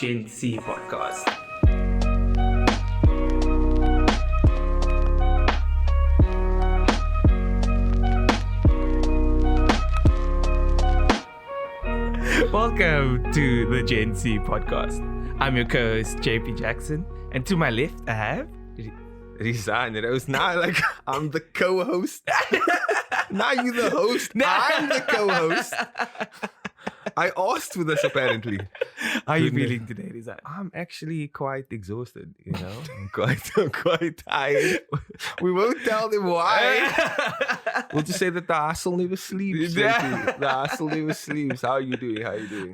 GenC podcast. Welcome to the GenC podcast. I'm your co-host JP Jackson, and to my left I have Resign. It was not like I'm the co-host. Not you the host. I'm the co-host. I asked for this apparently. How are you feeling today, Rizan? I'm actually quite exhausted, you know. I'm quite tired. We won't tell them why. We'll just say that the hustle never sleeps. The hustle never sleeps. How are you doing?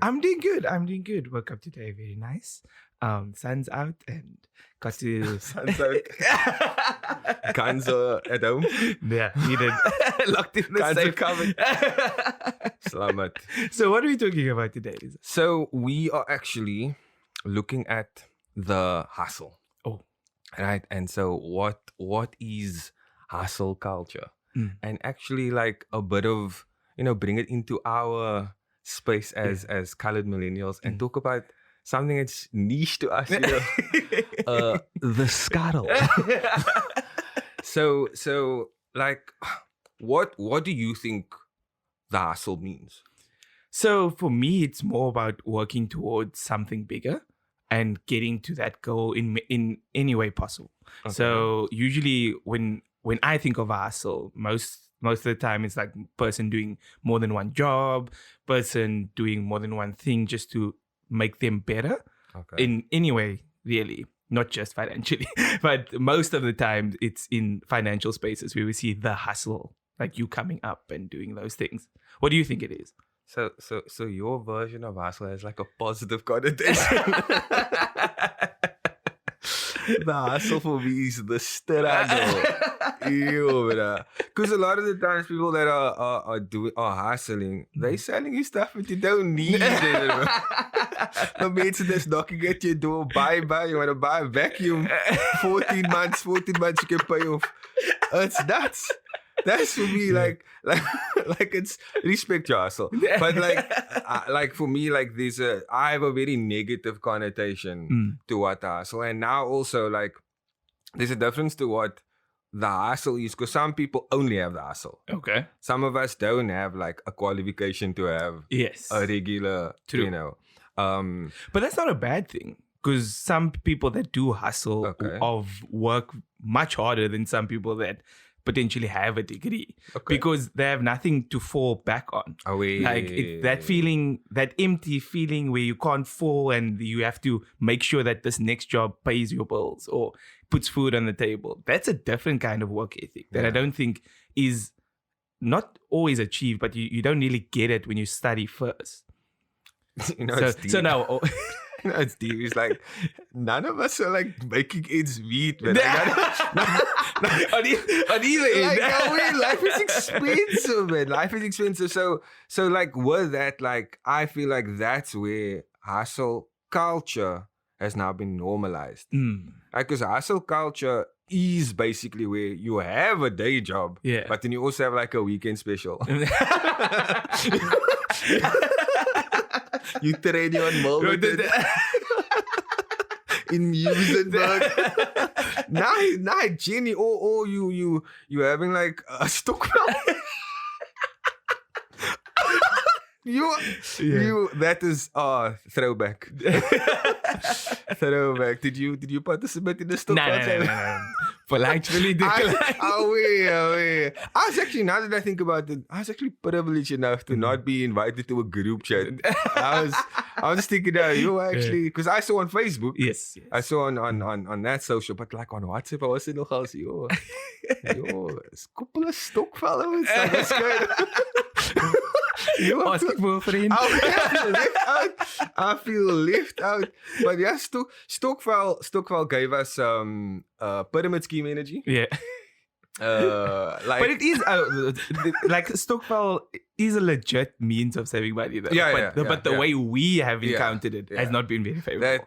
I'm doing good. Woke up today very nice. Sun's out and got to Sun's out. Guns are at home. Yeah, needed. Locked in the Guns safe. are covered. Salamat. So what are we talking about today, Rizan? So we are actually looking at the hustle. Oh. Right. And so what is hustle culture? And actually like a bit of, bring it into our space as colored millennials and talk about something that's niche to us, the scuttle. So like what do you think the hustle means? So for me, it's more about working towards something bigger and getting to that goal in any way possible. Okay. So usually when I think of a hustle, most of the time it's like person doing more than one job, person doing more than one thing just to make them better in any way, really. Not just financially, but most of the time it's in financial spaces where we see the hustle, like you coming up and doing those things. What do you think it is? So your version of hustle has like a positive connotation. The hustle for me is the struggle. Because a lot of the times people that are hustling, they selling you stuff that you don't need. The mates that's knocking at your door, buy, you want to buy a vacuum, 14 months you can pay off. It's nuts. That's for me, like it's respect your hustle. But like for me, like I have a very negative connotation to what hustle. And now also like there's a difference to what the hustle is, because some people only have the hustle. Okay. Some of us don't have like a qualification to have a regular, but that's not a bad thing. Because some people that do hustle work much harder than some people that potentially have a degree because they have nothing to fall back on. That feeling, that empty feeling where you can't fall and you have to make sure that this next job pays your bills or puts food on the table. That's a different kind of work ethic that I don't think is not always achieved, but you don't really get it when you study first. So now... It's deep. It's like none of us are like making ends meet, man. On either end. Life is expensive, man. Life is expensive. So like with that, like I feel like that's where hustle culture has now been normalized. Because hustle culture is basically where you have a day job, but then you also have like a weekend special. You train you on Mulberton in Muizenberg. Nah, Jenny, or you having like a Stockwell. You that is throwback. Throwback. Did you participate in the Stockwell? No. Politely declined. I was actually, now that I think about it, I was actually privileged enough to not be invited to a group chat. I was thinking that actually, because I saw on Facebook. Yes. I saw on that social, but like on WhatsApp, I was nog als yo, couple of Stokfellows. That's good. Asking for a friend. I feel left out. But yeah, Stokvel gave us pyramid scheme energy. Yeah. But it is like Stokvel is a legit means of saving money though. But the way we have encountered it has not been very favorable.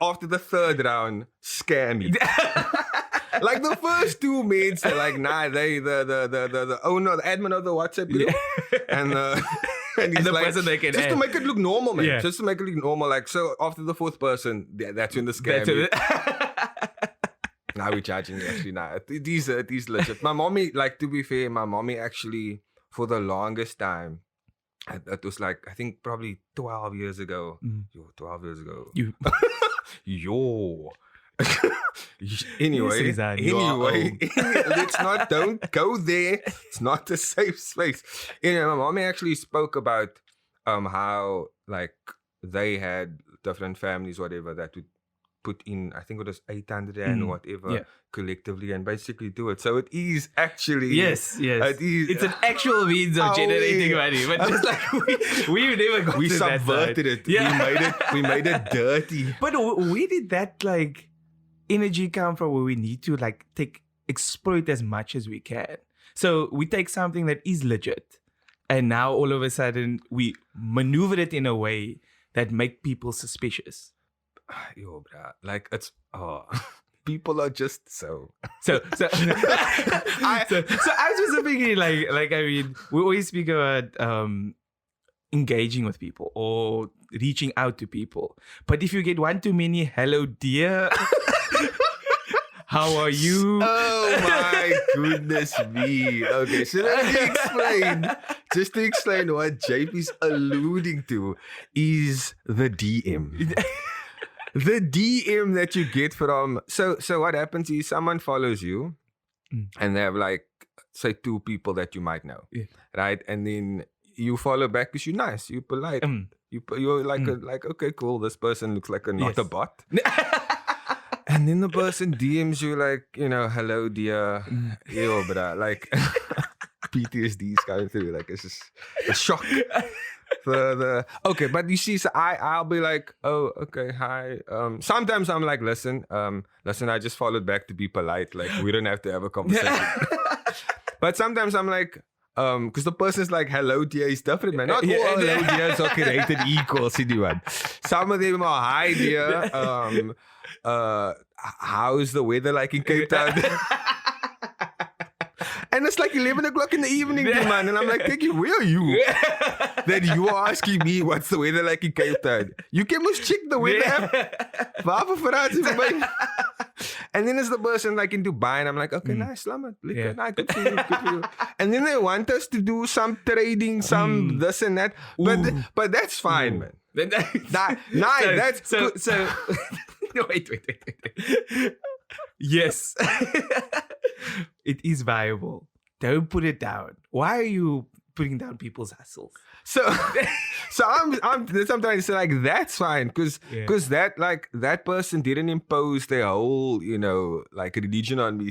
After the third round, scare me. Like the first 2 minutes, they're like, nah, they the owner, the admin of the WhatsApp group, and And the like, person they can just to add. make it look normal, man. Yeah. Just to make it look normal. Like, so after the fourth person, that's when the scam. Now we're charging you actually. Nah, these legit. My mommy, like, to be fair, my mommy actually, for the longest time, it was like, I think probably 12 years ago. 12 years ago. Yo. Anyway, don't go there. It's not a safe space. Anyway, my mommy actually spoke about how, like, they had different families, whatever, that would put in, I think it was 800 and or whatever, collectively, and basically do it. So it is actually yes. It's an actual means of generating money, but just like we never got to that side. We subverted it. Yeah. We made it dirty. But where did that like energy come from? Where we need to like exploit as much as we can. So we take something that is legit, and now all of a sudden we maneuver it in a way that make people suspicious. Yo, bruh. Like, it's people are just so I'm specifically like I mean, we always speak about engaging with people or reaching out to people, but if you get one too many hello dear, how are you? Oh my goodness me. Okay, so let me explain. Just to explain what JP's alluding to is the DM. The DM that you get from... So what happens is someone follows you and they have like, say, 2 people that you might know. Yeah. Right? And then you follow back because you're nice, you're polite. You're like, okay, cool, this person looks like not a bot. And then the person DMs you like, hello dear. Yo, bruh. Like, PTSD is going through. Like, it's just a shock. Okay, but you see, so I'll be like, oh, okay, hi. Sometimes I'm like, listen, I just followed back to be polite. Like, we don't have to have a conversation. But sometimes I'm like, because the person's like, hello dear is different, man. Not all hello dears are created equal, anyone. Some of them are hi dear. How's the weather like in Cape Town? And it's like 11 o'clock in the evening, man. And I'm like, thinking, where are you? That you are asking me what's the weather like in Cape Town. You can just check the weather app. And then it's the person like in Dubai, and I'm like, okay, nice, Slamat. Good for you. And then they want us to do some trading, some this and that. But that's fine, man. That's so wait. Yes. It is viable. Don't put it down. Why are you putting down people's hustles? So I'm trying to say, like, that's fine because that person didn't impose their whole like religion on me.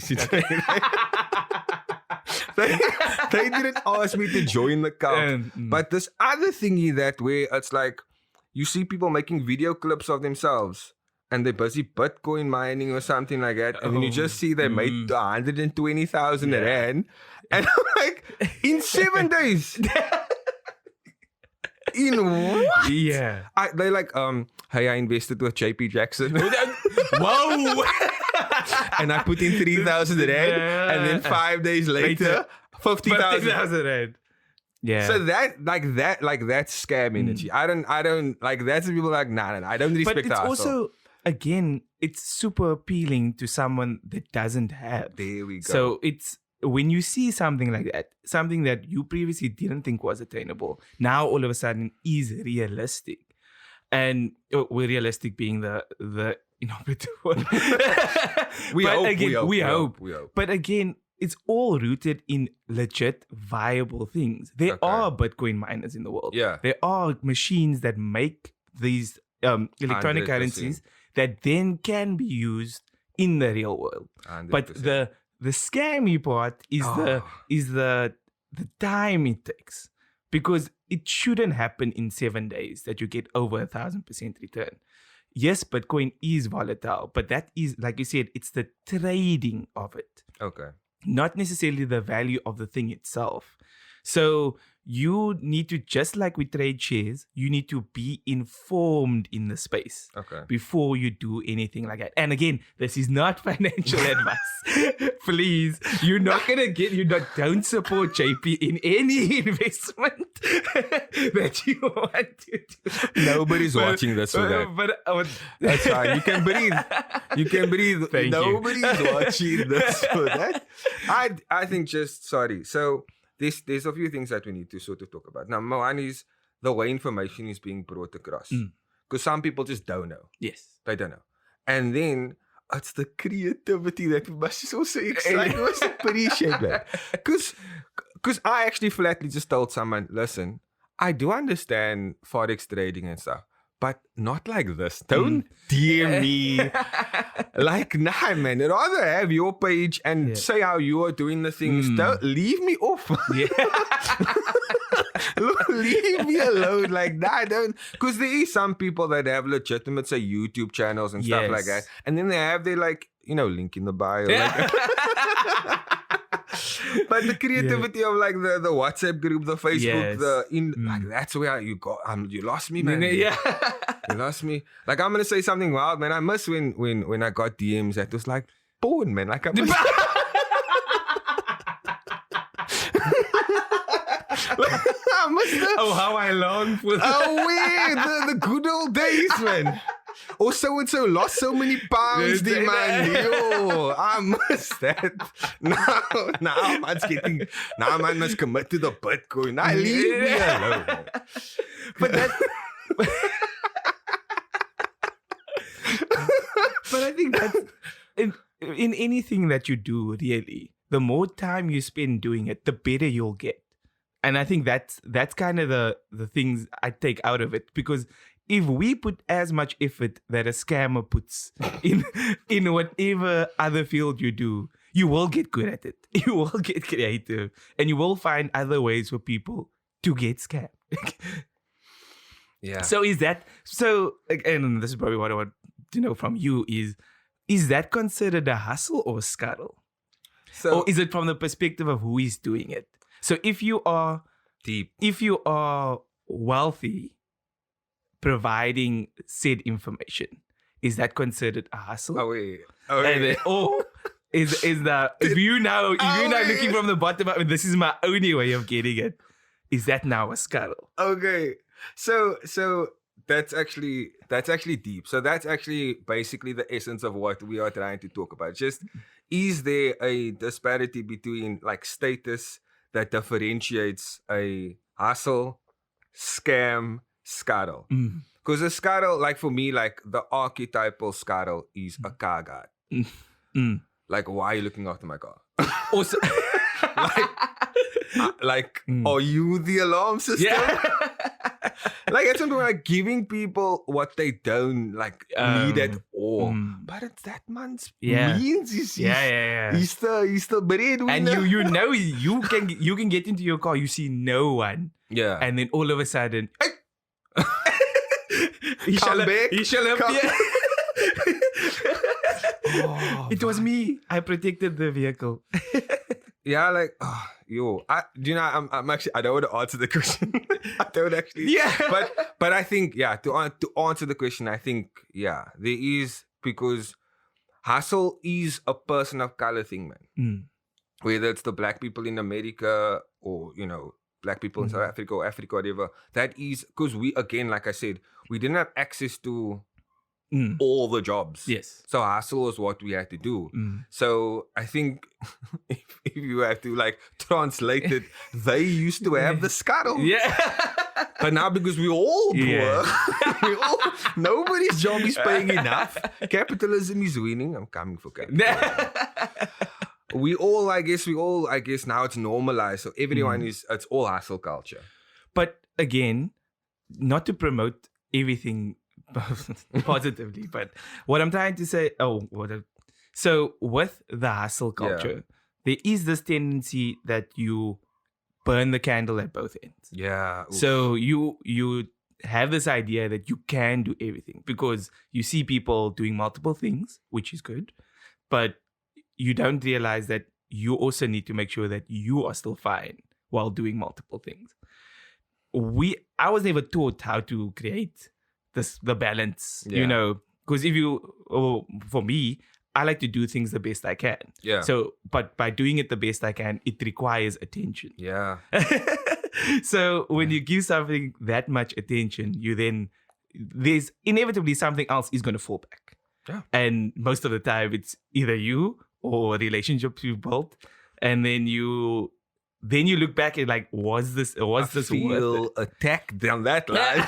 They didn't ask me to join the cult. But this other thingy that where it's like you see people making video clips of themselves and they're busy Bitcoin mining or something like that, and then you just see they made 120,000 rand, and I'm like, in 7 days. In what? Yeah. They like, hey, I invested with JP Jackson. Whoa! And I put in 3,000 rand, and then 5 days later 50,000 rand. Yeah. So that's scam energy. I don't like, that's people like, nah, I don't respect that. But it's also, again, it's super appealing to someone that doesn't have. There we go. So it's, when you see something like that, something that you previously didn't think was attainable, now all of a sudden is realistic. And we're realistic being the innovative one. We hope. But again, it's all rooted in legit, viable things. There are Bitcoin miners in the world. Yeah. There are machines that make these electronic 100%. Currencies that then can be used in the real world. 100%. But the scammy part is the time it takes, because it shouldn't happen in 7 days that you get over 1,000% return. Yes, Bitcoin is volatile, but that is, like you said, it's the trading of it. Okay. Not necessarily the value of the thing itself. So you need to, just like we trade shares, you need to be informed in the space before you do anything like that. And again, this is not financial advice. Please, don't support JP in any investment. that you want to do. Nobody's watching this for that. But That's fine. You can breathe. You can breathe. Thank Nobody's watching this for that. I think sorry. So there's a few things that we need to sort of talk about. Number one is the way information is being brought across. Because some people just don't know. Yes. They don't know. And then it's the creativity that we must just also excited. We must appreciate that. Because I actually flatly just told someone, listen, I do understand Forex trading and stuff, but not like this. Don't DM me. Like, nah, man. I'd rather have your page and say how you are doing the things. Don't leave me off. Leave me alone. Like, nah, don't. Because there is some people that have legitimate, say, YouTube channels and stuff like that. And then they have their, like, link in the bio. Like, but the creativity of like the WhatsApp group, the Facebook, like that's where you got. You lost me, man. You lost me. Like I'm gonna say something wild, man. I miss when I got DMs that was like porn, man. Like I miss. How I long for that. The good old days, man. Or so and so lost so many pounds, man. Yo, I miss that. Now man must commit to the Bitcoin. Now leave me alone. But I think that's in anything that you do, really, the more time you spend doing it, the better you'll get. And I think that's kind of the things I take out of it, because if we put as much effort that a scammer puts in whatever other field you do, you will get good at it. You will get creative, and you will find other ways for people to get scammed. Yeah. So and this is probably what I want to know from you is that considered a hustle or a scuttle? So, or is it from the perspective of who is doing it? So if you are wealthy, providing said information, is that considered a hustle? Oh wait. Or is that if you're now looking from the bottom up and this is my only way of getting it, is that now a scuttle? Okay. So that's actually deep. So that's actually basically the essence of what we are trying to talk about. Just is there a disparity between like status that differentiates a hustle, scam, scuttle? Because a scuttle, like for me, like the archetypal scuttle is a car guard. Like, why are you looking after my car? Also, are you the alarm system? Yeah. Like it's something like giving people what they don't like need at all. But it's that man's means. He's the breadwinner. And you can get into your car, you see no one. Yeah. And then all of a sudden, he shall appear. It was me. I protected the vehicle. Yeah, like, I'm actually, I don't want to answer the question. I don't actually. Yeah. But I think, to answer the question, I think, there is, because hustle is a person of color thing, man. Whether it's the black people in America or, black people in South Africa or Africa, whatever. That is, because we, again, like I said, we didn't have access to all the jobs. Yes. So hustle was what we had to do. So I think if you have to like translate it, they used to have the scuttle. Yeah. But now because we all poor, nobody's job is paying enough. Capitalism is winning. I'm coming for capitalism. we all, I guess now it's normalized. So everyone it's all hustle culture. But again, not to promote everything positively, but what I'm trying to say, so with the hustle culture, there is this tendency that you burn the candle at both ends. Yeah. Oof. So you have this idea that you can do everything because you see people doing multiple things, which is good, but you don't realize that you also need to make sure that you are still fine while doing multiple things. I was never taught how to create the balance, because for me, I like to do things the best I can. Yeah. So, but by doing it the best I can, it requires attention. Yeah. So when you give something that much attention, there's inevitably something else is going to fall back. Yeah. And most of the time it's either you or relationships you built. And then you look back and like, was this worth it? Attacked on that line.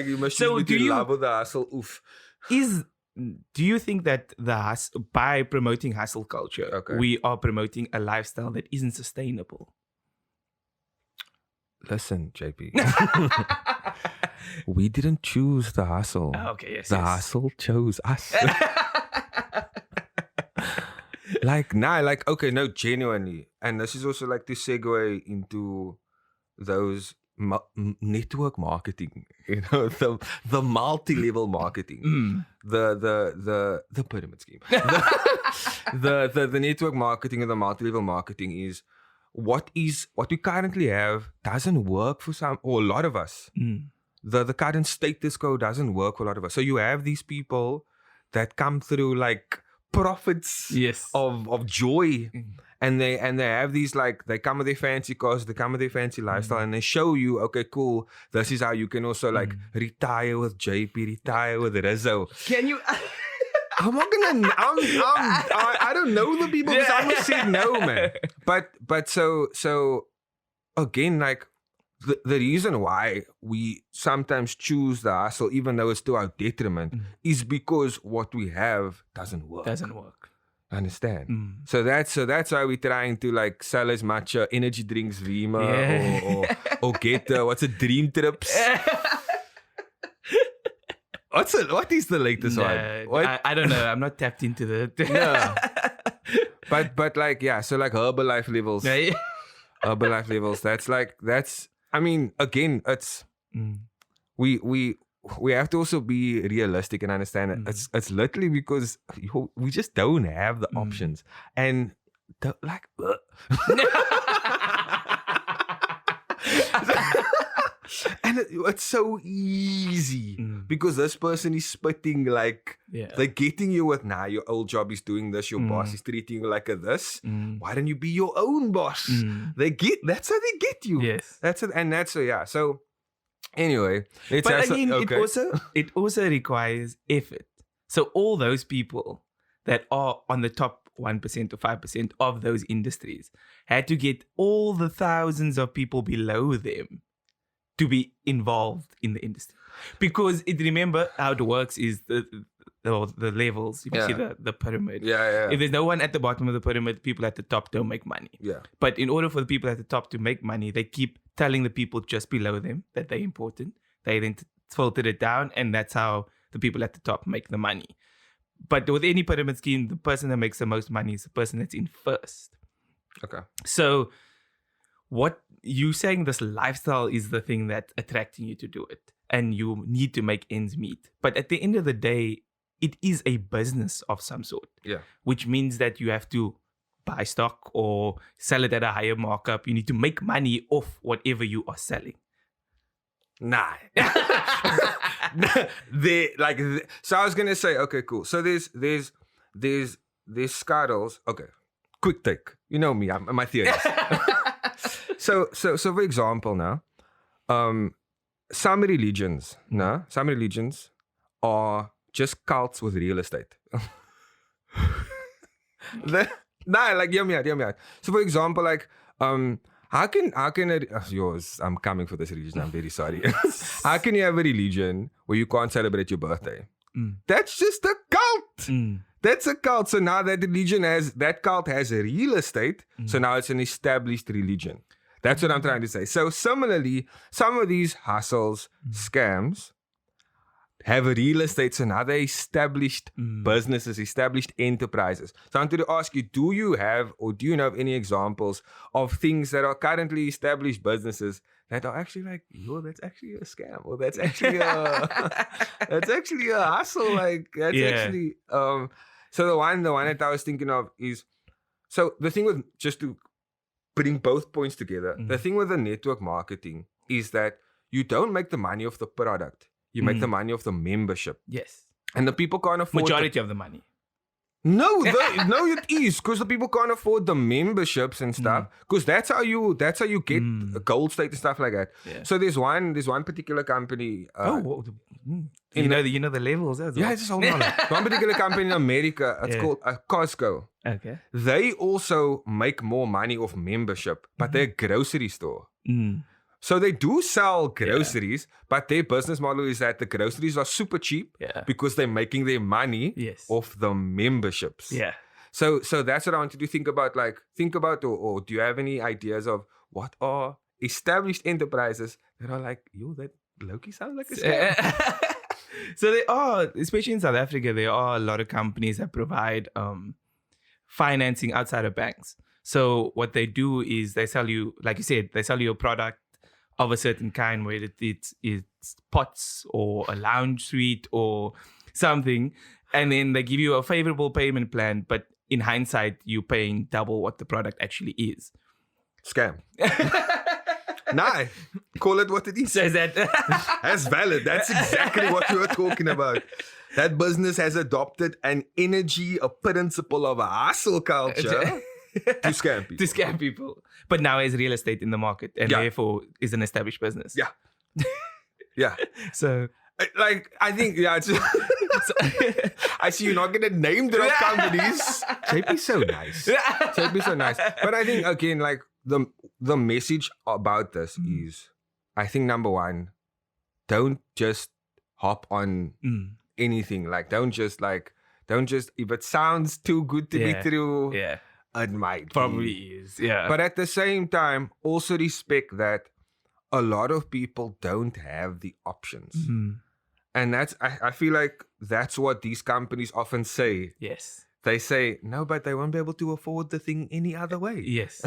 You must love with the hustle. Oof. Do you think that by promoting hustle culture, we are promoting a lifestyle that isn't sustainable? Listen, JP. We didn't choose the hustle. Oh, okay, yes. The hustle chose us. Genuinely. And this is also like to segue into those network marketing, the multi-level marketing, the pyramid scheme. The network marketing and the multi-level marketing is what we currently have doesn't work for some or a lot of us. The current status quo doesn't work for a lot of us. So you have these people that come through like prophets of joy. And they have these they come with their fancy cars, they come with their fancy lifestyle, and they show you, okay, cool, this is how you can also retire with JP, retire with Rizzo. Can you? I'm not gonna. I don't know the people because I'm gonna say no, man. But so again, like the reason why we sometimes choose the hustle, even though it's to our detriment, is because what we have doesn't work. Understand? So that's why we're trying to sell as much energy drinks, Vima, or get what's a dream trips. What is the latest one? What? I don't know. I'm not tapped into the. No. But so Herbalife levels. Herbalife levels. That's. I mean, again, it's we have to also be realistic and understand that it's literally because we just don't have the options. And and it's so easy because this person is spitting they're getting you with your old job is doing this, your boss is treating you like this. Why don't you be your own boss? That's how they get you. Yes. So anyway, it also requires effort. So all those people that are on the top 1% or 5% of those industries had to get all the thousands of people below them to be involved in the industry. Because remember how it works is the levels. You see the pyramid. If there's no one at the bottom of the pyramid, people at the top don't make money. But in order for the people at the top to make money, they keep telling the people just below them that they're important. They then filter it down, and that's how the people at the top make the money. But with any pyramid scheme, the person that makes the most money is the person that's in first. Okay. So what you saying, this lifestyle is the thing that's attracting you to do it, and you need to make ends meet. But at the end of the day, it is a business of some sort. Which means that you have to buy stock or sell it at a higher markup. You need to make money off whatever you are selling. Nah. So I was gonna say, okay, cool. So there's scuttles. Okay, quick take. You know me, I'm my theories. So for example, now, some religions are just cults with real estate. Hear me out. So for example, how can yours? I'm coming for this religion. I'm very sorry. How can you have a religion where you can't celebrate your birthday? That's just a cult. That's a cult. So now that cult has a real estate. So now it's an established religion. That's what I'm trying to say. So similarly, some of these hustles, scams, have a real estate. So now they're established businesses, established enterprises. So I wanted to ask you, do you know of any examples of things that are currently established businesses that are actually that's actually a scam, or that's actually a hustle, actually so the one that I was thinking of is, so the thing with, just to putting both points together, the thing with the network marketing is that you don't make the money off the product. You make the money off the membership. Yes. And the people can't afford majority of the money. No, it is because the people can't afford the memberships and stuff. Because that's how you get a gold state and stuff like that. Yeah. So there's one particular company. You know the levels as well. Yeah, just hold on. One particular company in America. It's called Costco. Okay. They also make more money off membership, but they're a grocery store. So they do sell groceries, but their business model is that the groceries are super cheap because they're making their money off the memberships. Yeah. So that's what I want you to think about. Like, or do you have any ideas of what are established enterprises that are like, yo, that Loki sounds like a scam? So they are, especially in South Africa, there are a lot of companies that provide financing outside of banks. So what they do is they sell you, like you said, they sell you a product of a certain kind, where it's pots or a lounge suite or something, and then they give you a favorable payment plan, but in hindsight, you're paying double what the product actually is. Scam. Nah, call it what it is. So is that that's valid. That's exactly what we were talking about. That business has adopted a principle of a hustle culture. To scam people. To scam people. But now has real estate in the market and therefore is an established business. Yeah. Yeah. So, like, I think, I see you're not going to name drop companies. JP's so nice. But I think, again, like, the message about this is, I think, number one, don't just hop on anything. Like, don't just, if it sounds too good to be true. Yeah. It might probably is, yeah. But at the same time, also respect that a lot of people don't have the options. And that's, I feel like that's what these companies often say. Yes. They say, no, but they won't be able to afford the thing any other way. Yes.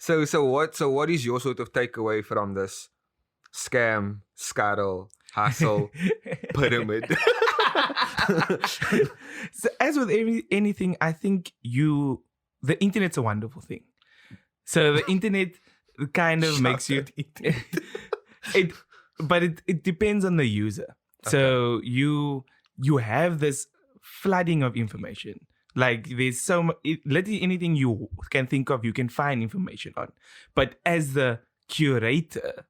So what is your sort of takeaway from this scam, scuttle, hustle, pyramid? So as with anything, I think the internet's a wonderful thing. So the internet kind of makes you but it depends on the user. Okay. So you have this flooding of information. Like there's so much, anything you can think of, you can find information on. But as the curator,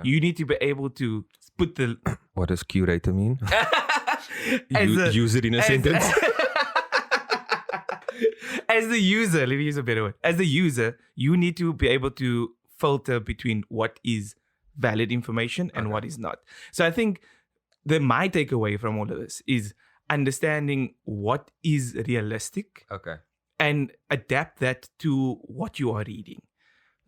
you need to be able to put the... What does curator mean? Use it in a sentence. As the user, let me use a better word. As the user, you need to be able to filter between what is valid information and what is not. So I think my takeaway from all of this is understanding what is realistic and adapt that to what you are reading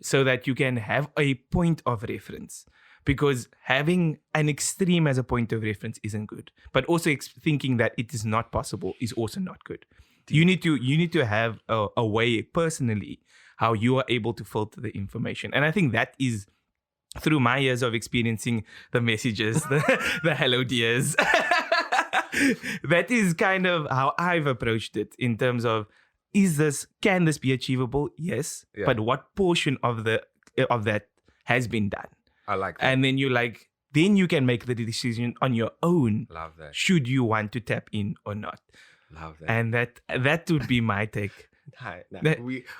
so that you can have a point of reference. Because having an extreme as a point of reference isn't good. But also thinking that it is not possible is also not good. You need to have a way personally how you are able to filter the information. And I think that is through my years of experiencing the messages, the hello dears. That is kind of how I've approached it in terms of, can this be achievable? Yes. Yeah. But what portion of that has been done? I like that. And then then you can make the decision on your own. Love that. Should you want to tap in or not? Love that. And that would be my take. No.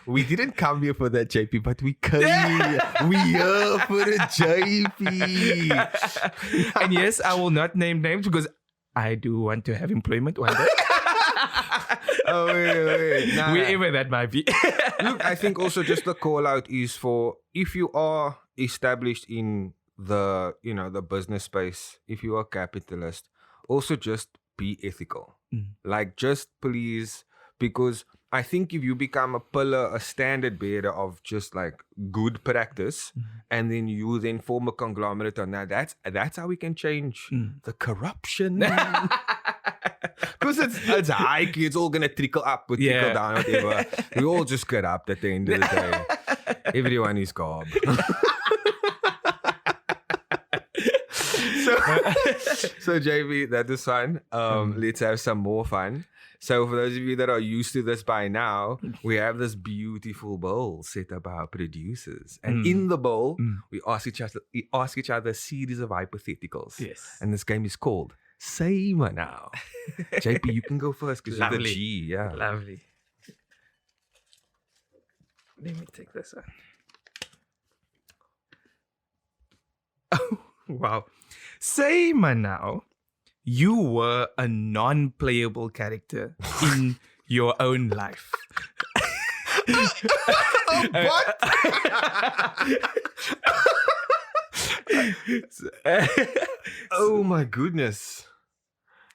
We didn't come here for that, JP, but we came here. We here for the JP. And yes, I will not name names because I do want to have employment one day. Oh, wait. Wherever that might be. Look, I think also just the call out is for, if you are established in the business space, if you are capitalist, also just be ethical. Like, just please, because I think if you become a standard bearer of just like good practice, and then you then form a conglomerate on that, that's how we can change the corruption. Because it's high key, it's all gonna trickle up or trickle down, whatever. We all just corrupt at the end of the day. Everyone is gob. So JB, that is fun. Let's have some more fun. So for those of you that are used to this by now, we have this beautiful bowl set up by our producers. And in the bowl, we ask each other a series of hypotheticals. Yes. And this game is called Say ma now. JP, you can go first because you're the Lovely. G. Yeah. Lovely. Let me take this one. Oh, wow. Say ma now, you were a non-playable character in your own life. What? Oh my goodness.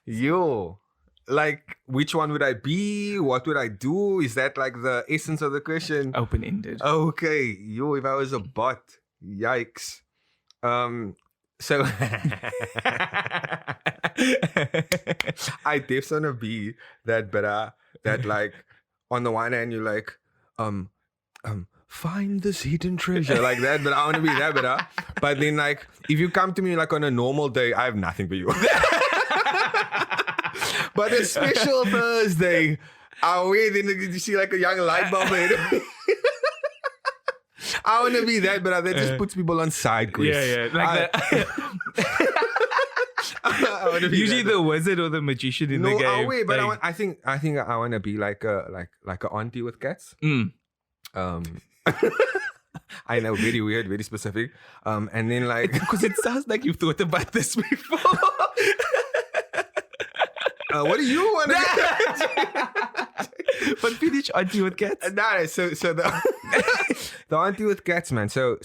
Yo. Like, which one would I be? What would I do? Is that like the essence of the question? Open-ended. Okay. Yo, if I was a bot. Yikes. So I def wanna be that better that like on the one hand you're like, find this hidden treasure like that, but I wanna be that better. But then like if you come to me like on a normal day, I have nothing for you. But a special Thursday, then you see like a young light bulb head. I want to be that, but that just puts people on side quests. Yeah, like that. I wanna be Usually that. the wizard or the magician in the game. Wait, but like, I think I want to be like a auntie with cats. mm. I know, very weird, very specific. And then like Because it sounds like you've thought about this before. what do you want to But finish auntie with cats. No, so the auntie with cats, man. So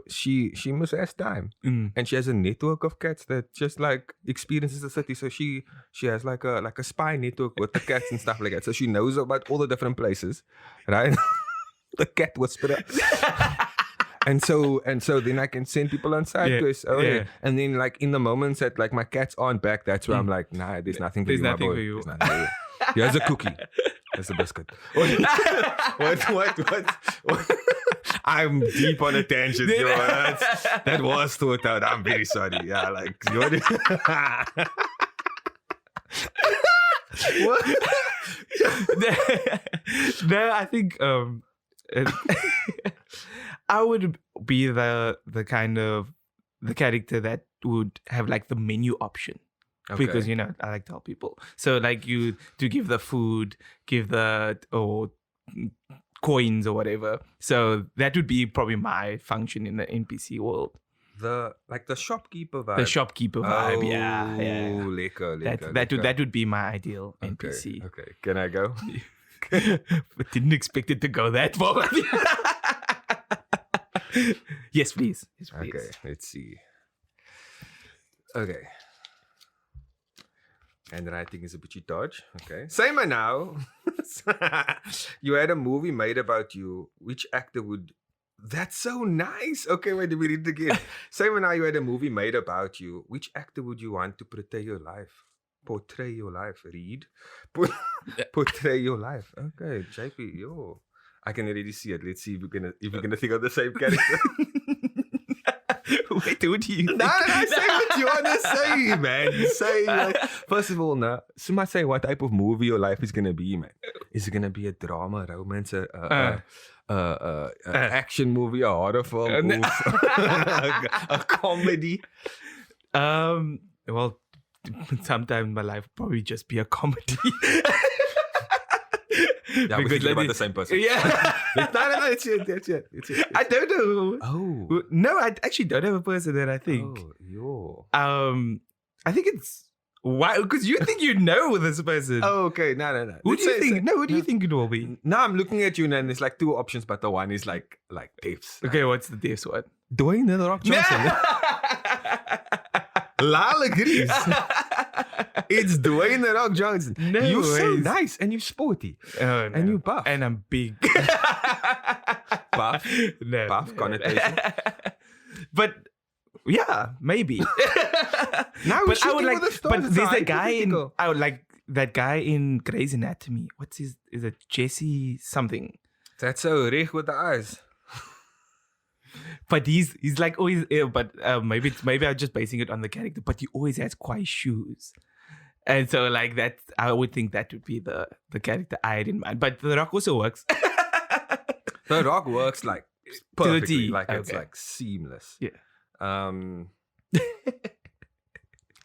she must has time, and she has a network of cats that just like experiences the city. So she has like a spy network with the cats and stuff like that. So she knows about all the different places, right? The cat whisperer. And so then I can send people on side quests. Yeah. And then like in the moments that like my cats aren't back, that's where I'm like, nah, there's nothing for you, my boy. There's nothing for you. Here's a cookie. There's a biscuit. What? I'm deep on a tangent. Yo. That was thought out. I'm very sorry. Yeah, like what? No, I think I would be the kind of the character that would have like the menu option. Okay. Because I like to help people. So like you to give the food, give the coins or whatever. So that would be probably my function in the NPC world. The shopkeeper vibe. The shopkeeper vibe, yeah. Lekker. That would be my ideal NPC. Okay. Can I go? But didn't expect it to go that far. Yes, please. Okay, let's see. Okay. And writing is a bitchy dodge. Okay. Say me now. You had a movie made about you. Which actor would... That's so nice. Okay, wait, let me read it again. Say me now you had a movie made about you. Which actor would you want to portray your life? Read. Portray your life. Okay, JP, yo. I can already see it. Let's see if you're gonna think of the same character. Wait, what do you think? No, say what you want to say, man. Say, like, first of all, somebody say what type of movie your life is going to be, man. Is it going to be a drama, romance, action movie, a horror film, a comedy? Well, sometime in my life will probably just be a comedy. Yeah, we're thinking about the same person. Yeah. No, it's it. I don't know. Oh. No, I actually don't have a person that I think. Oh, yo. I think it's... Why? Because you think you know this person. Oh, okay. No. Who do you think? Who do you think it will be? No, I'm looking at you and there's like two options, but the one is like Dave's. Okay, what's the Dave's one? Dwayne The Rock Johnson. Lal agrees. It's Dwayne The Rock Johnson. No, you're so nice and you're sporty. Oh, no. And you're buff. And I'm big. Buff? No. Buff connotation. But yeah, maybe. Now but I would like. But there's a guy in. I would like that guy in Grey's Anatomy. What's his? Is it Jesse something? That's so rich with the eyes. But he's like always. But maybe I'm just basing it on the character. But he always has quiet shoes, and so like that, I would think that would be the character I had in mind. But The Rock also works. The Rock works like perfectly. T. Like it's like seamless. Yeah.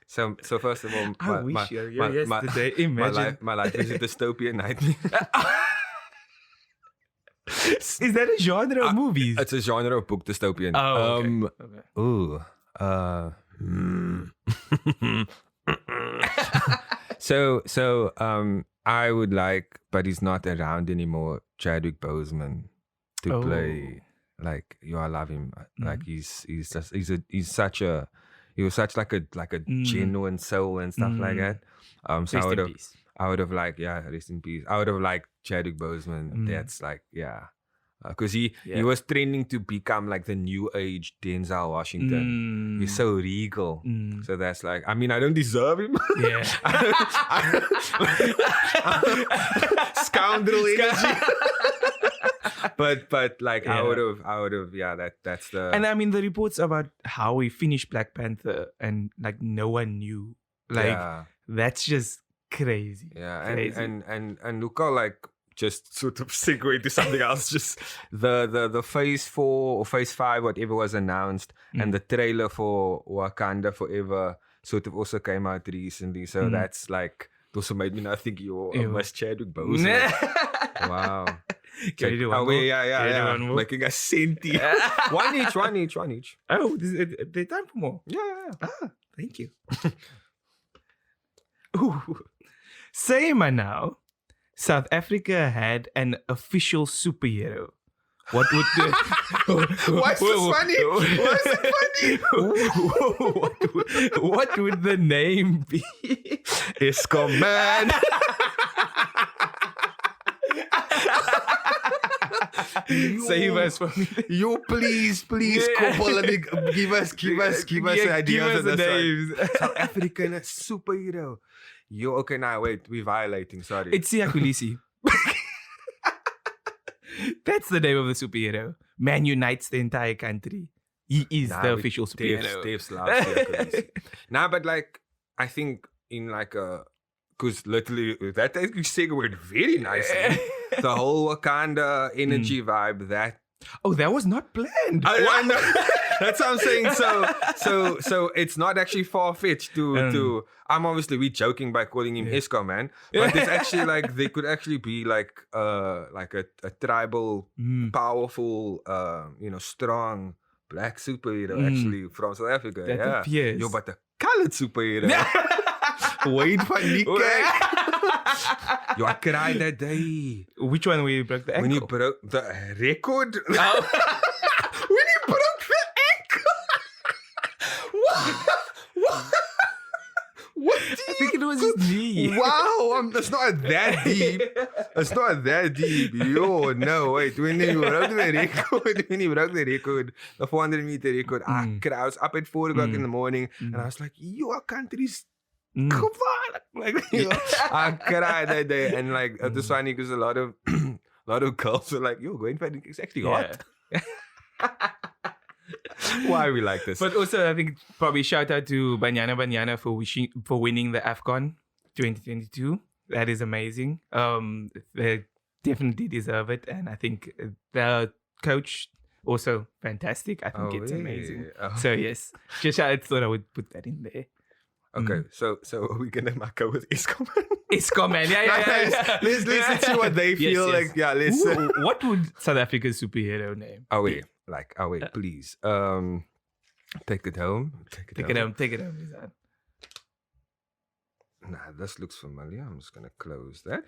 So first of all, I wish you're yesterday. Imagine. My life is a dystopian nightmare. Is that a genre of movies? It's a genre of book, dystopian. Oh, okay. Ooh. So I would like, but he's not around anymore, Chadwick Boseman to play. Like, I love him. Like he was such like a genuine soul and stuff like that. So I would have liked, rest in peace. I would have liked Chadwick Boseman. That's like, because he was trending to become like the new age Denzel Washington. He's so regal. So that's like, I mean, I don't deserve him. Yeah. Scoundrel energy. but like I would have, that's the. And I mean, the reports about how he finished Black Panther and like no one knew. Like that's just crazy. Yeah. Crazy. And look how, like, just sort of segue to something else. Just the phase 4 or phase 5, whatever was announced, and the trailer for Wakanda Forever sort of also came out recently. So that's like, it also made me not think you must Chadwick Boseman. Wow. Can you do one more? Yeah. Making a centi. One each. Oh, there's time for more. Yeah. Thank you. Ooh. Say now, South Africa had an official superhero. What would Why is it funny? What would the name be? Eskom Man. Save us from You please, couple, give us ideas of the names. South African superhero. Okay, now wait, we're violating, sorry. It's Siya Kolisi. That's the name of the superhero. Man unites the entire country. He is the official superhero. Steve's loves Siya Kolisi. Nah, but like, I think in like because literally, that actually segued very nicely. The whole Wakanda energy vibe, that. Oh, that was not planned. I know. That's what I'm saying. So it's not actually far-fetched to we're joking by calling him Eskom Man, but it's actually like, they could actually be like a tribal, powerful, strong black superhero actually from South Africa. That appears. Yo, but a colored superhero. Wait for Nick. Yo, I cried that day. Which one when you broke the ankle? When you broke the record. Oh. When you broke the ankle. What? I think it was his knee. Wow, it's not that deep. It's not that deep. Yo, no, wait. When you broke the record, the 400-meter record, I was up at 4 o'clock in the morning, and I was like, yo, our country's come on. Like, I cried that day, and like it was funny because a lot of girls were like, yo, going fighting is actually hot. Why we like this? But also, I think probably shout out to Banyana for winning the AFCON 2022. That is amazing. They definitely deserve it, and I think the coach also fantastic. I think it's amazing. So yes, just I thought I would put that in there. Okay, so are we gonna go with Eskom? Eskom Man, yeah. Let's see what they feel like. Yeah, let's. What would South Africa's superhero name? Please. Take it home. Take it home, Izan. Nah, this looks familiar. I'm just gonna close that.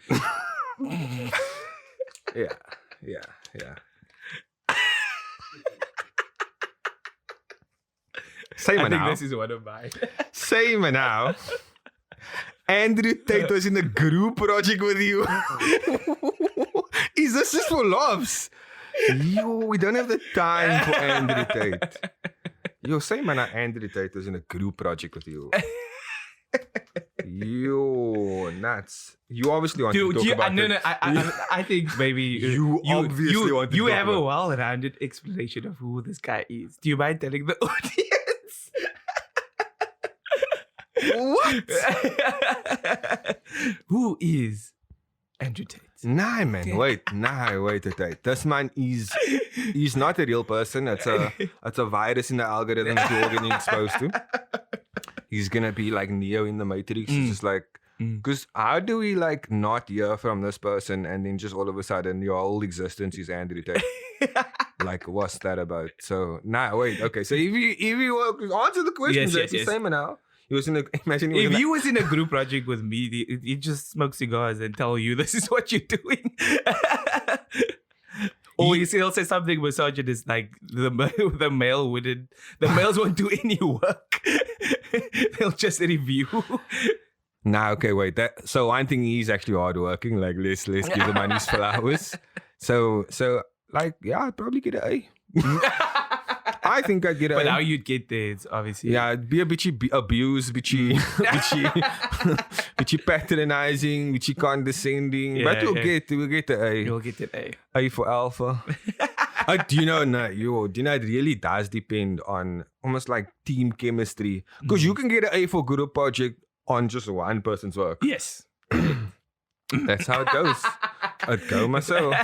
Yeah. Say I think now. this is one of mine. Say now. Andrew Tate was in a group project with you. Is this just for laughs? Yo, we don't have the time for Andrew Tate. Yo, say man, Andrew Tate was in a group project with you. Yo, nuts. You obviously want to talk about it. I think maybe you obviously want to you talk have about a well-rounded explanation of who this guy is. Do you mind telling the audience? What? Who is Andrew Tate? Nah, man. Wait a Tate. This man he's not a real person. It's a virus in the algorithm you're getting exposed to. he's gonna be like Neo in the Matrix. It's just like, because how do we like not hear from this person and then just all of a sudden your whole existence is Andrew Tate? Like, what's that about? So wait, okay. So if you answer the question, yes. the same now. He was in a, imagine if he was in a group project with me, he just smoke cigars and tell you this is what you're doing. Or he'll say something misogynist like the males won't do any work. They'll just review. Okay, wait. So one thing, he's actually hardworking. Like, let's give the man his flowers. So like, yeah, I'd probably get an A. I think I'd get an A. But how you'd get there, it's obviously. Yeah, it'd be a bitchy abused, bitchy patronizing, bitchy condescending. Yeah, but we'll get the A. You'll get an A. A for alpha. Do you know it really does depend on almost like team chemistry. Because you can get an A for group project on just one person's work. Yes. That's how it goes. I'd go myself.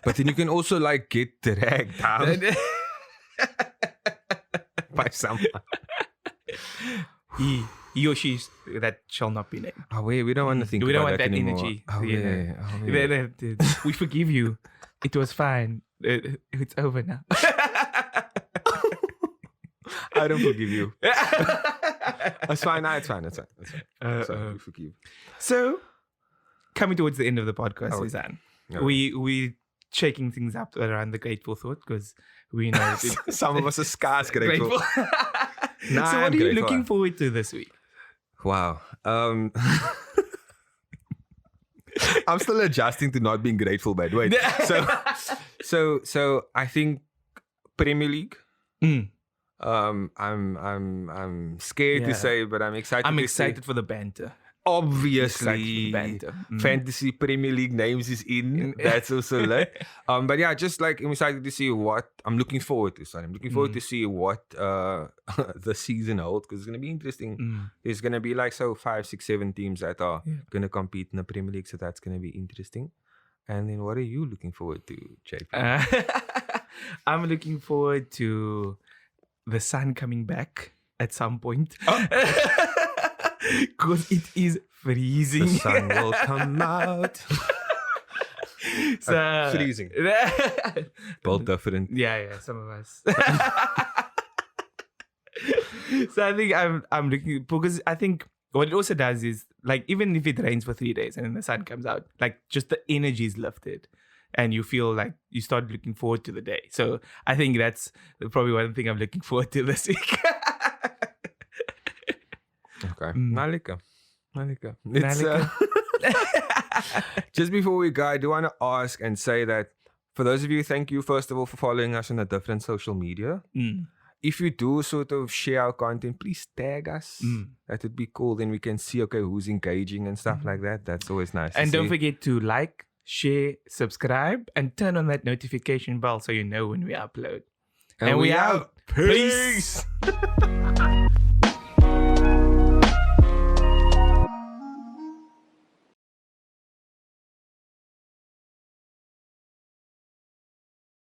But then you can also like get dragged down by someone. He or she that shall not be named. Oh wait, we don't want to think. We don't want that that anymore. energy. Oh yeah. We forgive you. It was fine. It's over now. I don't forgive you. It's fine. It's fine. So we forgive. So, coming towards the end of the podcast, Suzanne, we shaking things up around the grateful thought because we know some of us are scarce grateful. So, what are you looking forward to this week? Wow. I'm still adjusting to not being grateful, by the way. So I think Premier League. I'm scared to say, but I'm excited. I'm excited for the banter. Obviously, Fantasy Premier League names is in. That's also lit. But yeah, just like I'm excited to see what I'm looking forward to. Sorry, I'm looking forward to see what the season holds because it's gonna be interesting. There's gonna be like 5, 6, 7 teams that are gonna compete in the Premier League, so that's gonna be interesting. And then, what are you looking forward to, JP? I'm looking forward to the sun coming back at some point. Because it is freezing. The sun will come out. So, freezing. Both different. Yeah, some of us. So I think I'm looking, because I think what it also does is, like, even if it rains for 3 days and then the sun comes out, like, just the energy is lifted and you feel like you start looking forward to the day. So I think that's probably one thing I'm looking forward to this week. Okay. Malika. Just before we go, I do want to ask and say that for those of you, thank you first of all for following us on the different social media. If you do sort of share our content, please tag us. That would be cool. Then we can see, okay, who's engaging and stuff like that. That's always nice. And don't forget to like, share, subscribe, and turn on that notification bell so you know when we upload. And we out. Peace.